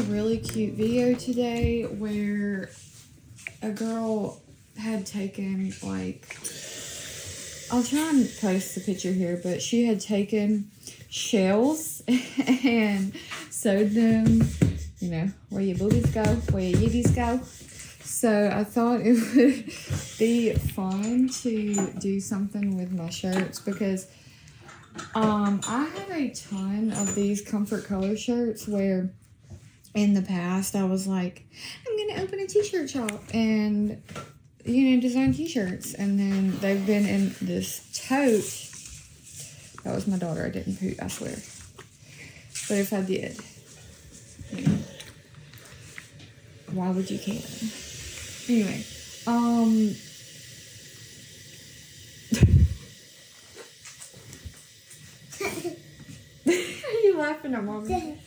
really cute video today where a girl had taken, like, I'll try and post the picture here, but she had taken shells and sewed them, you know, where your boobies go, where your yibbies go. So I thought it would be fun to do something with my shirts because I have a ton of these comfort color shirts where in the past I was like, I'm going to open a t-shirt shop and, you know, design t-shirts. And then they've been in this tote. That was my daughter. I didn't poop, I swear. But if I did, you know, why would you care? Anyway, are you laughing at mommy?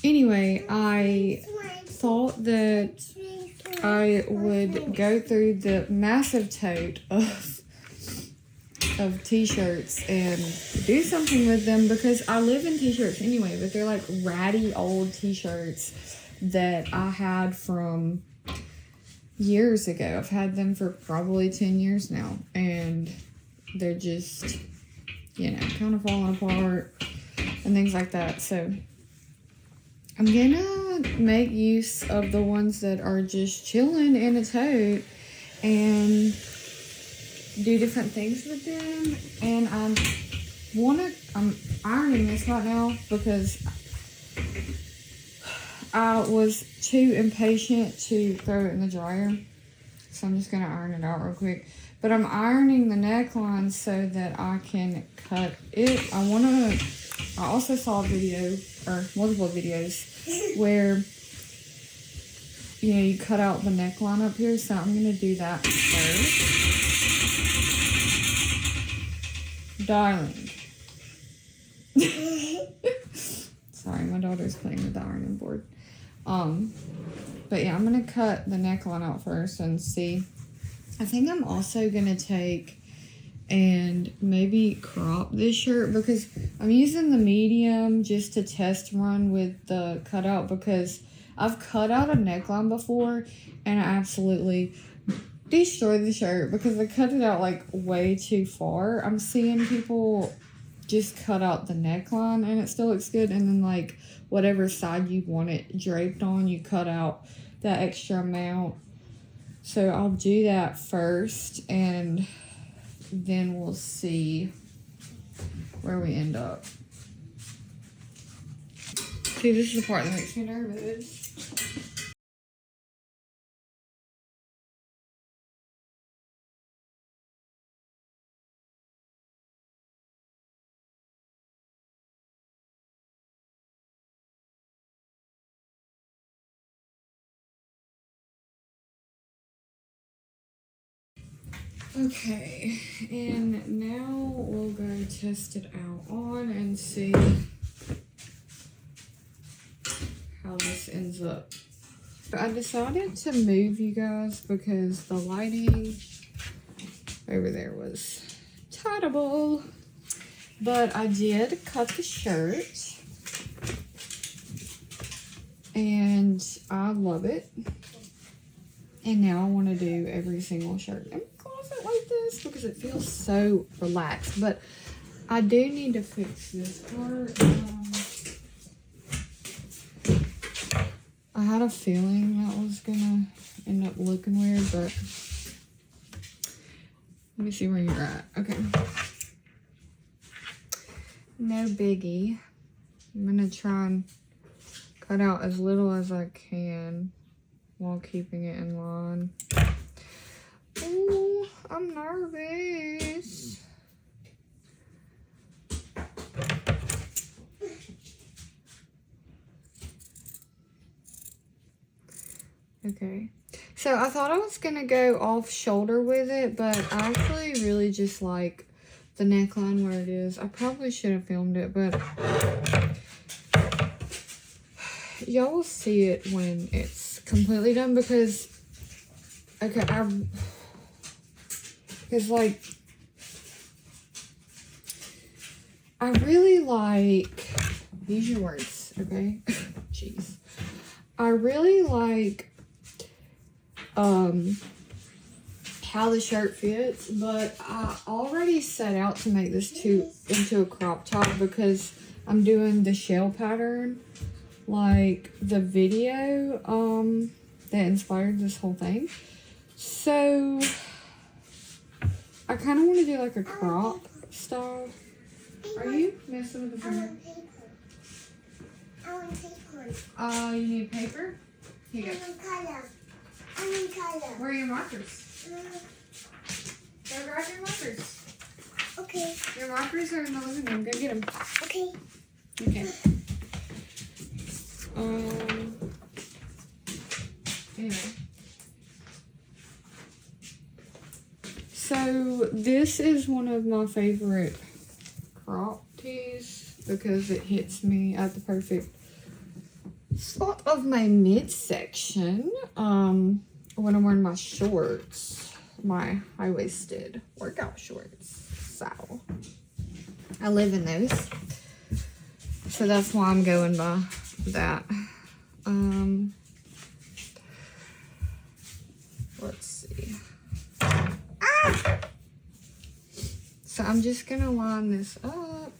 Anyway, I thought that I would go through the massive tote of t-shirts and do something with them because I live in t-shirts anyway, but they're like ratty old t-shirts that I had from years ago. I've had them for probably 10 years now, and they're just, you know, kind of falling apart and things like that. So I'm gonna make use of the ones that are just chilling in a tote and do different things with them. And I'm ironing this right now because I was too impatient to throw it in the dryer. So I'm just gonna iron it out real quick. But I'm ironing the neckline so that I can cut it. I also saw a video, or multiple videos, where, you know, you cut out the neckline up here. So I'm gonna do that first. Darling. Sorry, my daughter's playing with the ironing board. But yeah, I'm gonna cut the neckline out first and see. I think I'm also gonna take and maybe crop this shirt because I'm using the medium just to test run with the cutout because I've cut out a neckline before and I absolutely destroyed the shirt because I cut it out like way too far. I'm seeing people just cut out the neckline and it still looks good, and then like whatever side you want it draped on, you cut out that extra amount. So I'll do that first and then we'll see where we end up. See, this is the part that makes me nervous. Okay, and now we'll go test it out on and see how this ends up. I decided to move you guys because the lighting over there was terrible, but I did cut the shirt and I love it. And now I want to do every single shirt in my closet like this because it feels so relaxed. But I do need to fix this part. I had a feeling that was gonna end up looking weird, but let me see where you're at. Okay. No biggie. I'm gonna try and cut out as little as I can while keeping it in line. Oh, I'm nervous. Okay, so I thought I was gonna go off shoulder with it, but I actually really just like the neckline where it is. I probably should have filmed it, but y'all will see it when it's completely done because, okay, because like, I really like use your words, okay? Jeez. I really like how the shirt fits, but I already set out to make this into a crop top because I'm doing the shell pattern, like the video that inspired this whole thing. So I kind of want to do like a crop style. Are you messing with the printer? I want paper. You need paper? Here you go. I want color. Where are your markers? Go grab your markers. Okay. Your markers are in the living room. Go get them. Okay. Okay. Anyway. So this is one of my favorite crop tees because it hits me at the perfect spot of my midsection when I'm wearing my shorts, my high-waisted workout shorts. So I live in those, so that's why I'm going by that. Let's see. So I'm just gonna line this up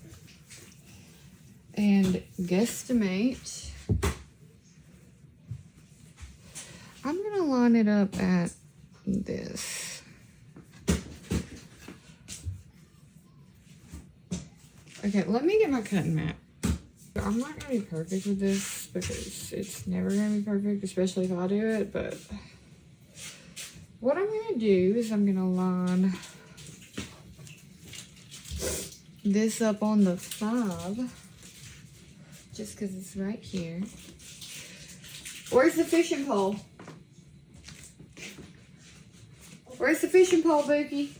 and guesstimate. I'm gonna line it up at this. Okay, let me get my cutting mat. I'm not gonna be perfect with this because it's never gonna be perfect, especially if I do it, but what I'm gonna do is I'm gonna line this up on the 5, just because it's right here. Where's the fishing pole? Where's the fishing pole, Bookie?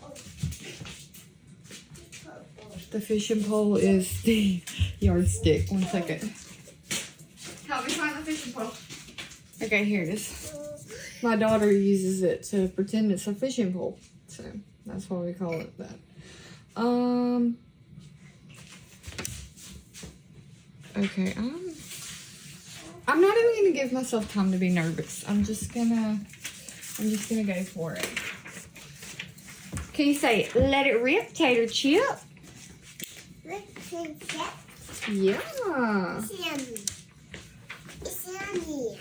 The fishing pole is the yardstick. 1 second. Help me find the fishing pole. Okay, here it is. My daughter uses it to pretend it's a fishing pole, so that's why we call it that. Okay, I'm not even gonna give myself time to be nervous. I'm just gonna go for it. Can you say it? Let it rip, tater chip? Let it chip. Yeah. It's yummy. It's yummy.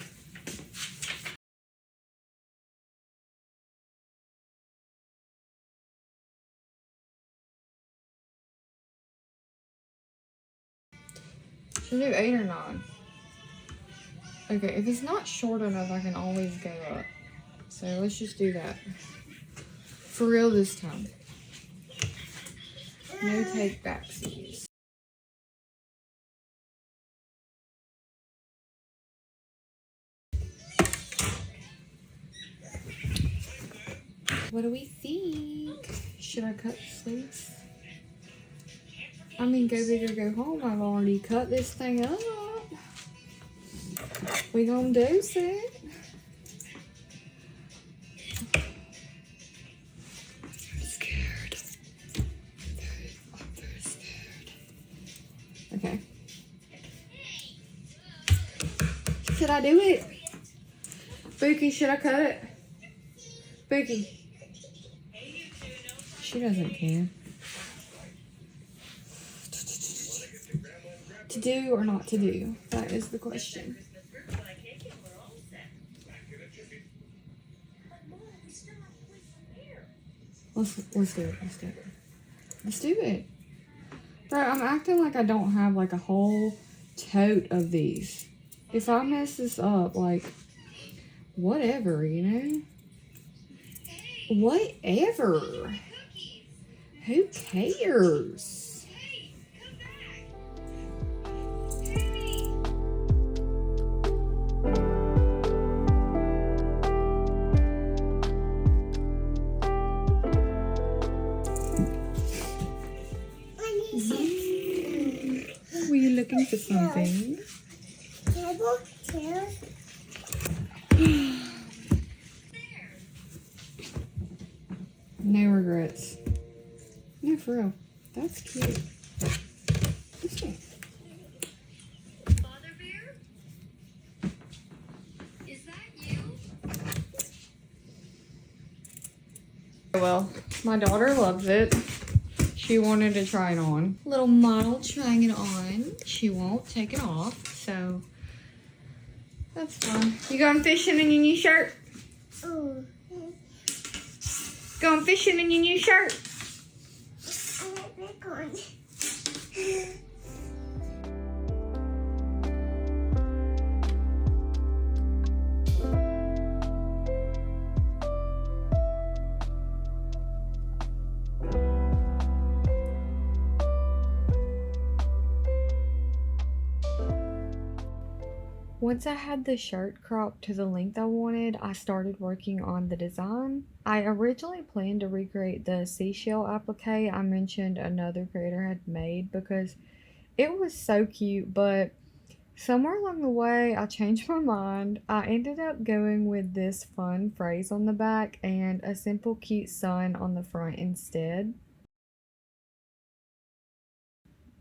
Should I do 8 or 9? Okay, if it's not short enough, I can always go up. So let's just do that. For real this time. No take backsies. What do we think? Should I cut the sleeves? I mean, go big or go home. I've already cut this thing up. We gonna do it. I'm scared. I'm very scared. Okay. Should I do it? Bookie, should I cut it? Bookie. She doesn't care. To do or not to do? That is the question. Let's do it. Let's do it. Bro, I'm acting like I don't have like a whole tote of these. If I mess this up, like, whatever, you know? Whatever. Who cares? Were you looking for something? No regrets. No, for real. That's cute. Well, my daughter loves it. She wanted to try it on. Little model trying it on. She won't take it off, so that's fun. You going fishing in your new shirt? Oh. Going fishing in your new shirt? I like that one. Once I had the shirt cropped to the length I wanted, I started working on the design. I originally planned to recreate the seashell applique I mentioned another creator had made because it was so cute, but somewhere along the way I changed my mind. I ended up going with this fun phrase on the back and a simple cute sun on the front instead.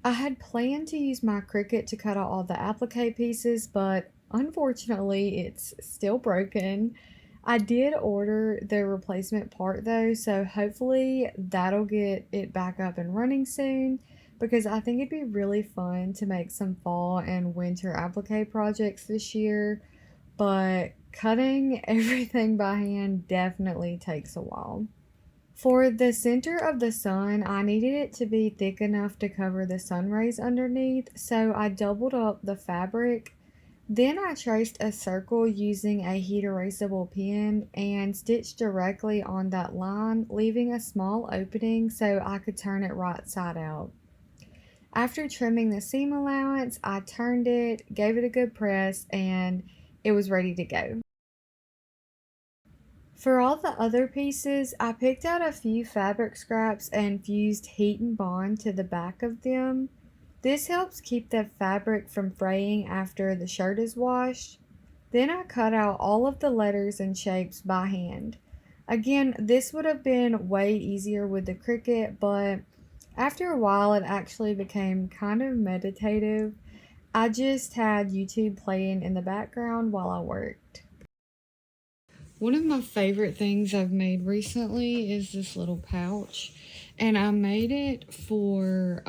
I had planned to use my Cricut to cut out all the applique pieces, but unfortunately it's still broken. I did order the replacement part though, so hopefully that'll get it back up and running soon because I think it'd be really fun to make some fall and winter applique projects this year, but cutting everything by hand definitely takes a while. For the center of the sun, I needed it to be thick enough to cover the sun rays underneath, so I doubled up the fabric. Then I traced a circle using a heat erasable pen and stitched directly on that line, leaving a small opening so I could turn it right side out. After trimming the seam allowance, I turned it, gave it a good press, and it was ready to go. For all the other pieces, I picked out a few fabric scraps and fused heat and bond to the back of them. This helps keep the fabric from fraying after the shirt is washed. Then I cut out all of the letters and shapes by hand. Again, this would have been way easier with the Cricut, but after a while it actually became kind of meditative. I just had YouTube playing in the background while I worked. One of my favorite things I've made recently is this little pouch, and I made it for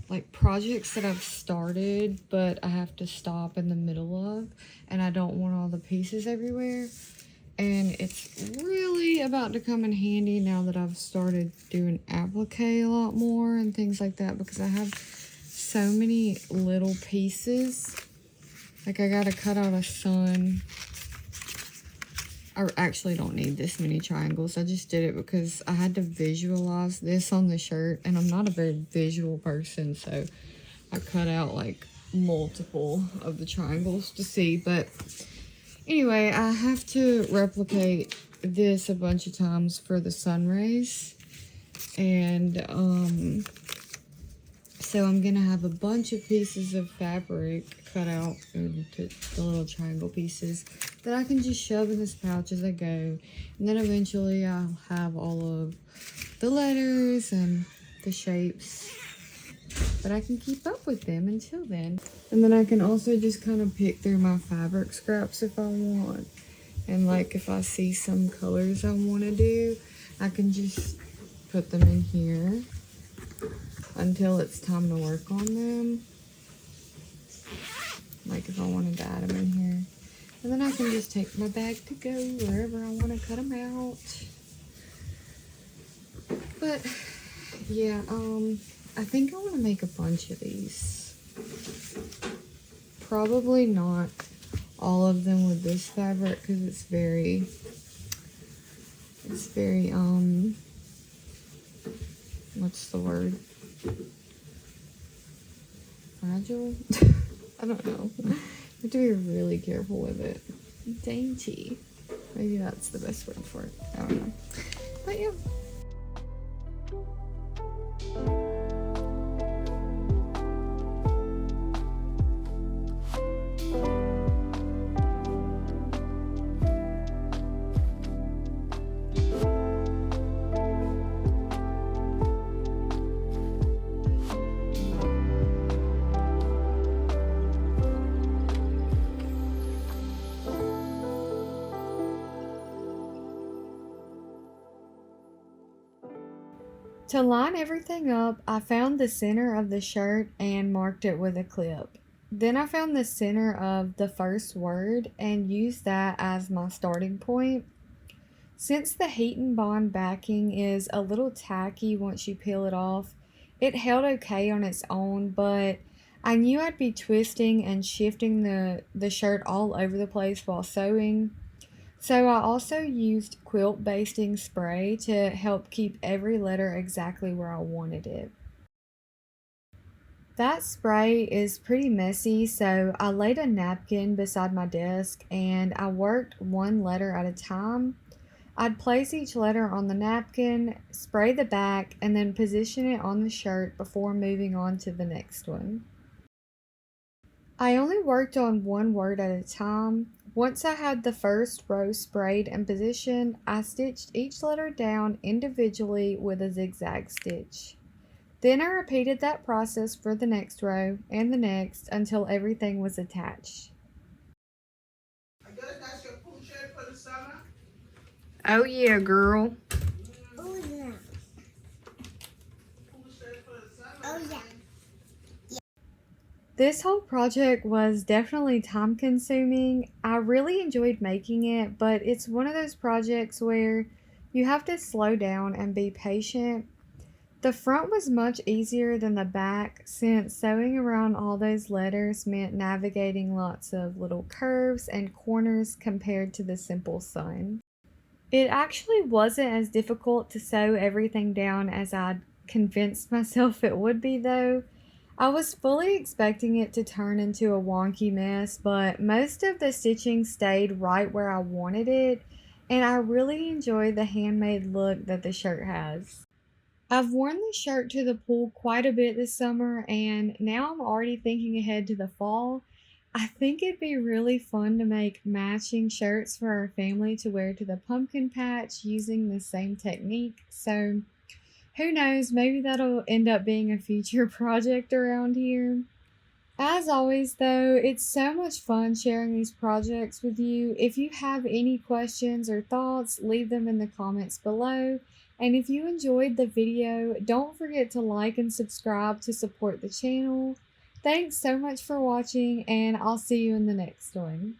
like projects that I've started but I have to stop in the middle of, and I don't want all the pieces everywhere. And it's really about to come in handy now that I've started doing applique a lot more and things like that, because I have so many little pieces. Like I gotta cut out a sun. I actually don't need this many triangles. I just did it because I had to visualize this on the shirt, and I'm not a very visual person, so I cut out like multiple of the triangles to see. But anyway, I have to replicate this a bunch of times for the sun rays, and so I'm gonna have a bunch of pieces of fabric cut out into the little triangle pieces that I can just shove in this pouch as I go. And then eventually I'll have all of the letters and the shapes, but I can keep up with them until then. And then I can also just kind of pick through my fabric scraps if I want. And like if I see some colors I want to do, I can just put them in here until it's time to work on them. Like if I wanted to add them in here. And then I can just take my bag to go wherever I want to cut them out. But yeah, I think I want to make a bunch of these. Probably not all of them with this fabric because it's very, what's the word? Fragile? I don't know. You have to be really careful with it. Dainty. Maybe that's the best word for it. I don't know. But yeah. To line everything up, I found the center of the shirt and marked it with a clip. Then I found the center of the first word and used that as my starting point. Since the heat and bond backing is a little tacky once you peel it off, it held okay on its own, but I knew I'd be twisting and shifting the shirt all over the place while sewing. So I also used quilt basting spray to help keep every letter exactly where I wanted it. That spray is pretty messy, so I laid a napkin beside my desk and I worked one letter at a time. I'd place each letter on the napkin, spray the back, and then position it on the shirt before moving on to the next one. I only worked on one word at a time. Once I had the first row sprayed and positioned, I stitched each letter down individually with a zigzag stitch. Then I repeated that process for the next row and the next until everything was attached. I guess that's your food shade for the summer. Oh yeah, girl. Oh yeah. Food shade for the summer. Oh yeah. This whole project was definitely time consuming. I really enjoyed making it, but it's one of those projects where you have to slow down and be patient. The front was much easier than the back since sewing around all those letters meant navigating lots of little curves and corners compared to the simple sun. It actually wasn't as difficult to sew everything down as I'd convinced myself it would be, though. I was fully expecting it to turn into a wonky mess, but most of the stitching stayed right where I wanted it, and I really enjoy the handmade look that the shirt has. I've worn the shirt to the pool quite a bit this summer, and now I'm already thinking ahead to the fall. I think it'd be really fun to make matching shirts for our family to wear to the pumpkin patch using the same technique. So, who knows, maybe that'll end up being a future project around here. As always, though, it's so much fun sharing these projects with you. If you have any questions or thoughts, leave them in the comments below. And if you enjoyed the video, don't forget to like and subscribe to support the channel. Thanks so much for watching, and I'll see you in the next one.